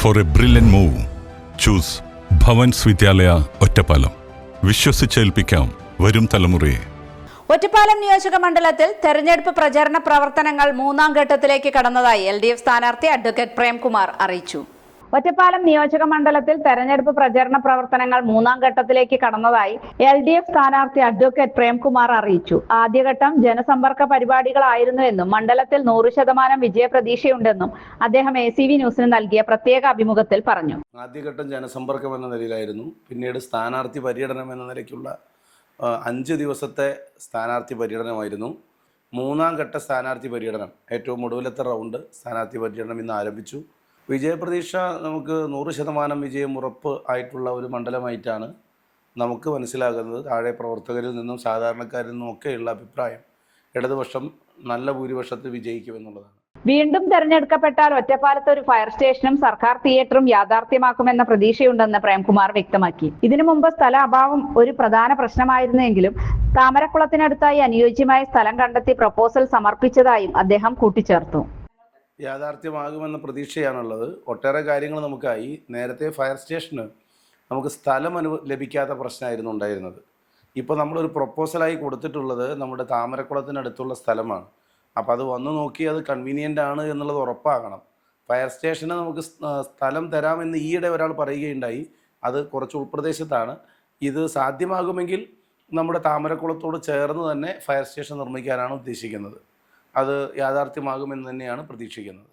For a brilliant move, choose Bhavan's വിദ്യാലയ ഒറ്റപ്പാലം. വിശ്വസിച്ചേൽപ്പിക്കാം വരും തലമുറയെ. ഒറ്റപ്പാലം നിയോജക മണ്ഡലത്തിൽ തെരഞ്ഞെടുപ്പ് പ്രചരണ പ്രവർത്തനങ്ങൾ മൂന്നാം ഘട്ടത്തിലേക്ക് കടന്നതായി LDF സ്ഥാനാർത്ഥി അഡ്വക്കേറ്റ് പ്രേംകുമാർ അറിയിച്ചു. ഒറ്റപ്പാലം നിയോജക മണ്ഡലത്തിൽ തെരഞ്ഞെടുപ്പ് പ്രചരണ പ്രവർത്തനങ്ങൾ മൂന്നാം ഘട്ടത്തിലേക്ക് കടന്നതായി LDF സ്ഥാനാർത്ഥി അഡ്വക്കേറ്റ് പ്രേംകുമാർ അറിയിച്ചു. ആദ്യഘട്ടം ജനസമ്പർക്ക പരിപാടികളായിരുന്നുവെന്നും മണ്ഡലത്തിൽ 100% വിജയപ്രതീക്ഷയുണ്ടെന്നും അദ്ദേഹം ACV ന്യൂസിന് നൽകിയ പ്രത്യേക അഭിമുഖത്തിൽ പറഞ്ഞു. ആദ്യഘട്ടം ജനസമ്പർക്കം എന്ന നിലയിലായിരുന്നു. പിന്നീട് സ്ഥാനാർത്ഥി പര്യടനം എന്ന നിലയ്ക്കുള്ള 5 ദിവസത്തെ സ്ഥാനാർത്ഥി പര്യടനമായിരുന്നു. മൂന്നാം ഘട്ട സ്ഥാനാർത്ഥി പര്യടനം, ഏറ്റവും ഒടുവിലത്തെ റൗണ്ട് സ്ഥാനാർത്ഥി പര്യടനം ഇന്ന് ആരംഭിച്ചു. വിജയപ്രതീക്ഷ നമുക്ക് 100% വിജയം ഉറപ്പ് ആയിട്ടുള്ള ഒരു മണ്ഡലമായിട്ടാണ് നമുക്ക് മനസ്സിലാകുന്നത്. താഴെ പ്രവർത്തകരിൽ നിന്നും സാധാരണക്കാരിൽ നിന്നും ഒക്കെയുള്ള അഭിപ്രായം ഇടതുപക്ഷം നല്ല ഭൂരിപക്ഷത്തിൽ വിജയിക്കുമെന്നുള്ളതാണ്. വീണ്ടും തെരഞ്ഞെടുക്കപ്പെട്ടാൽ ഒറ്റപ്പാലത്ത് ഒരു ഫയർ സ്റ്റേഷനും സർക്കാർ തിയേറ്ററും യാഥാർത്ഥ്യമാക്കുമെന്ന പ്രതീക്ഷയുണ്ടെന്ന് പ്രേംകുമാർ വ്യക്തമാക്കി. ഇതിനു മുമ്പ് സ്ഥല അഭാവം ഒരു പ്രധാന പ്രശ്നമായിരുന്നെങ്കിലും താമരക്കുളത്തിനടുത്തായി അനുയോജ്യമായ സ്ഥലം കണ്ടെത്തി പ്രപ്പോസൽ സമർപ്പിച്ചതായും അദ്ദേഹം കൂട്ടിച്ചേർത്തു. യാഥാർത്ഥ്യമാകുമെന്ന പ്രതീക്ഷയാണുള്ളത്. ഒട്ടേറെ കാര്യങ്ങൾ നമുക്കായി. നേരത്തെ ഫയർ സ്റ്റേഷന് നമുക്ക് സ്ഥലം ലഭിക്കാത്ത പ്രശ്നമായിരുന്നു ഉണ്ടായിരുന്നത്. ഇപ്പോൾ നമ്മളൊരു പ്രപ്പോസലായി കൊടുത്തിട്ടുള്ളത് നമ്മുടെ താമരക്കുളത്തിനടുത്തുള്ള സ്ഥലമാണ്. അപ്പോൾ അത് വന്നു നോക്കി അത് കൺവീനിയൻ്റ് ആണ് എന്നുള്ളത് ഉറപ്പാകണം. ഫയർ സ്റ്റേഷന് നമുക്ക് സ്ഥലം തരാമെന്ന് ഈയിടെ ഒരാൾ പറയുകയുണ്ടായി. അത് കുറച്ച് ഉൾപ്രദേശത്താണ്. ഇത് സാധ്യമാകുമെങ്കിൽ നമ്മുടെ താമരക്കുളത്തോട് ചേർന്ന് തന്നെ ഫയർ സ്റ്റേഷൻ നിർമ്മിക്കാനാണ് ഉദ്ദേശിക്കുന്നത്. അത് യാഥാർത്ഥ്യമാകുമെന്ന് തന്നെയാണ് പ്രതീക്ഷിക്കുന്നത്.